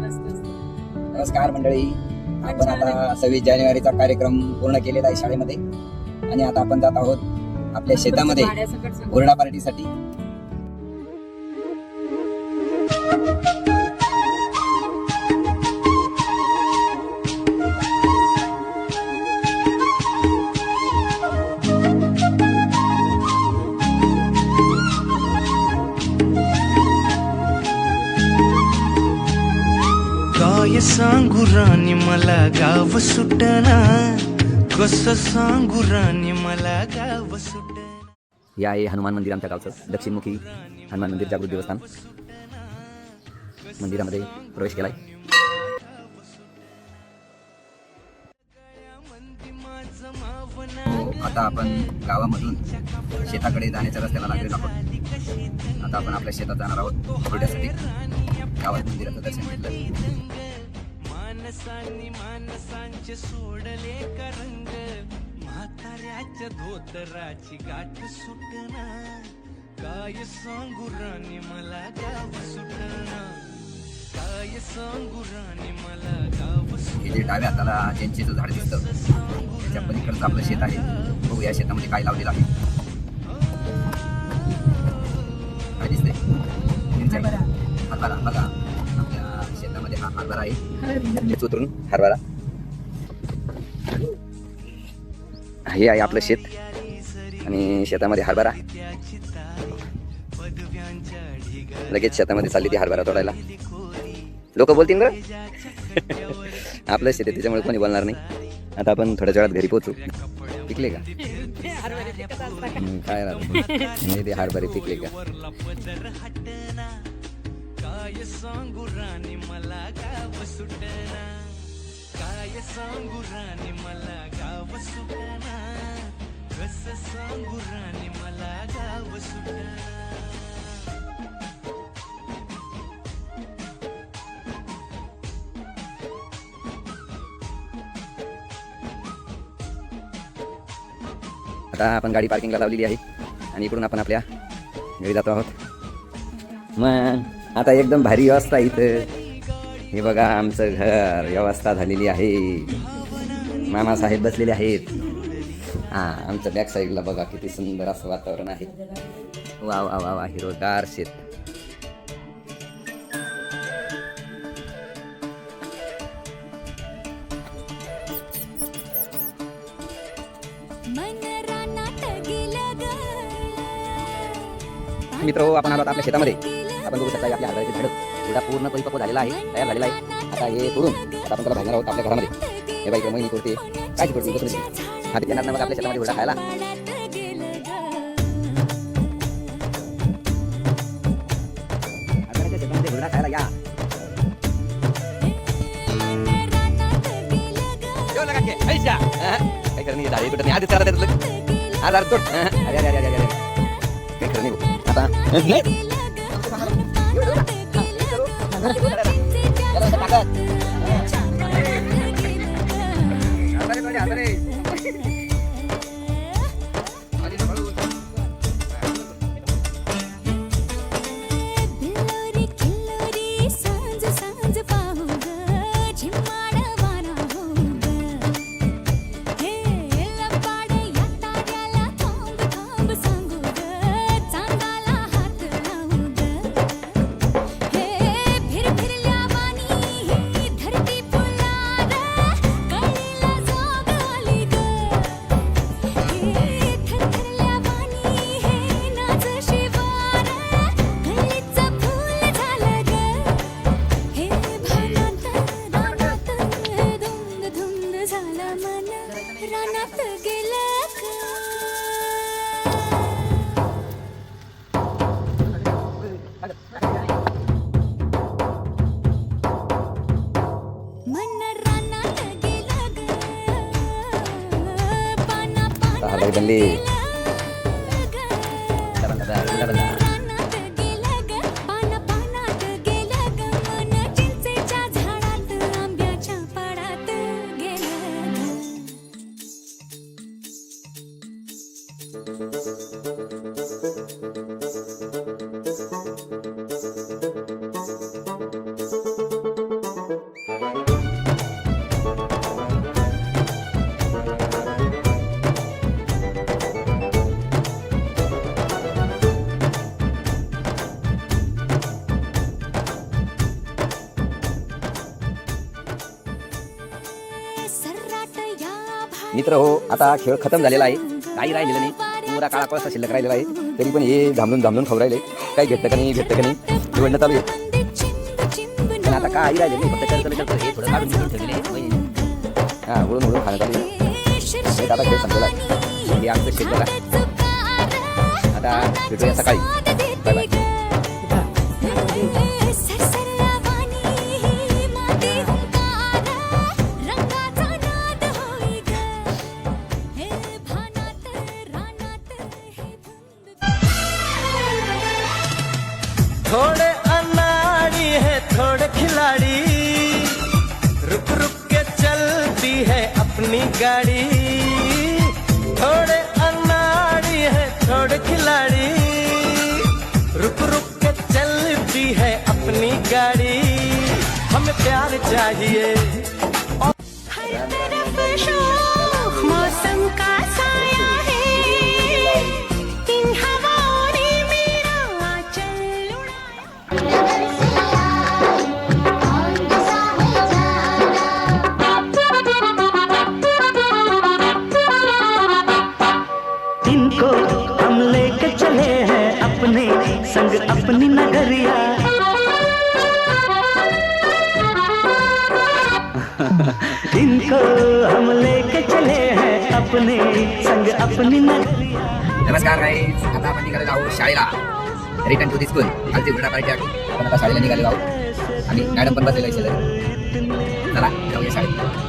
नमस्कार मंडळी, आपण आता 26 जानेवारीचा कार्यक्रम पूर्ण केलेला आहे शाळेमध्ये आणि आता आपण जात आहोत आपल्या शेतामध्ये हुरडा पार्टीसाठी. काय सांगू राणी मला गाव सुटना, कसं सांगू राणी मला गाव सुटना. हे आहे हनुमान मंदिर आमच्या गावचं, दक्षिणमुखी हनुमान मंदिर जागृत देवस्थान. मंदिरामध्ये प्रवेश केलाय. आता आपण गावामधून शेताकडे जाण्याच्या रस्त्याला लागलेलो आहोत. आता आपण आपल्या शेतात जाणार आहोत हुरड्यासाठी. गावात मंदिराचं दर्शन घेतलं. माणसांचे सोडले का रंग, म्हाताऱ्याच्या धोतराची गाठ सुटना. काय सांगू राणी मला गाव सुटना, काय सांगू राणी मला गाव सुटना. हे जे डाव्या हाताला चिंचेचं झाड दिसतं, त्याच्या पलीकडचं आपलं शेत आहे. बघू या शेतामध्ये काय लावलेलं आहे. काय दिसतंय? हरभरा. बघा आपल्या शेतामध्ये हा हरभरा आहे. उतरून हरभरा. हे आहे आपलं शेत आणि शेतामध्ये हरभरा. लगेच शेतामध्ये चालली ती हरभरा तोडायला. लोक बोलतील बरं. आपलं शेत आहे त्याच्यामुळे कोणी बोलणार नाही. आता आपण थोड्या वेळात घरी पोहोचू. पिकले का? काय राहतं ते हरभरे पिकले का? काय सांगू राणी मला गाव सुटना, काय सांगू राणी मला गाव सुटना, कसं सांगू राणी मला गाव सुटना. आता आपण गाडी पार्किंगला लावलेली आहे आणि इकडून आपण आपल्या घरी जातो आहोत. मग आता एकदम भारी व्यवस्था इथं. हे बघा आमचं घर, व्यवस्था झालेली आहे. मामासाहेब बसलेले आहेत. हां, आमचं बॅक साईडला बघा किती सुंदर असं वातावरण आहे. वा वा वा वा, हिरवगार शेत. मित्र आपण आलो आपल्या शेतामध्ये. आपण बघू शकता आपल्या हरभऱ्याचे झाड एवढा पूर्ण परिपक्व झालेला आहे, तयार झालेला आहे. आता हे तोडून आता आपण त्याला भाजणार आहोत आपल्या घरामध्ये. हे बाई महिनी करते काय करते बसून हा येणार ना मग आपल्या शेतामध्ये हुरडा खायला. हरभऱ्याच्या शेतामध्ये हुरडा खायला या. काय करणे झाडे तुटत नाही आधीच करा त्यातलं आजार तोड. अरे अरे अरे अरे काय करणे आता नाही. हरभरे बनले. मित्र हो, आता खेळ खतम झालेला आहे, काही राहिलेलं नाही, पुरा काळा कोळसा शिल्लक राहिलेला आहे. तरी पण हे धामलून खाऊ राहिले, काही भेटतं का नाही निवडणं चालू आहे. पण आता काही राहिलेलं नाही, फक्त करतं हे थोडं काढून ठेवलेलं आहे. हां, उडून खाणं चालू आहे. आता खेळ संपलेला आहे. हे आमचं शेत बघा. आता भेटूया सकाळी. Bye bye. थोड़े अनाड़ी है थोड़े खिलाड़ी, रुक रुक के चलती है अपनी गाड़ी. थोड़े अनाड़ी है थोड़े खिलाड़ी, रुक रुक के चलती है अपनी गाड़ी. हमें प्यार चाहिए. मौसम का साया है, इन हवाओं ने मेरा आंचल इनको हम लेके चले हैं अपने संग अपनी नगरिया. इनको हम लेके चले हैं अपने संग अपनी नगरिया. नमस्कार गाईज, आता आपण निघालेलो आहोत शाळेला. Return to the school. आजची बुडा पार्टी आपण आता शाळेला निघालेलो आहोत आणि मॅडम पण बसलेला आहे. चला जाऊया शाळेत.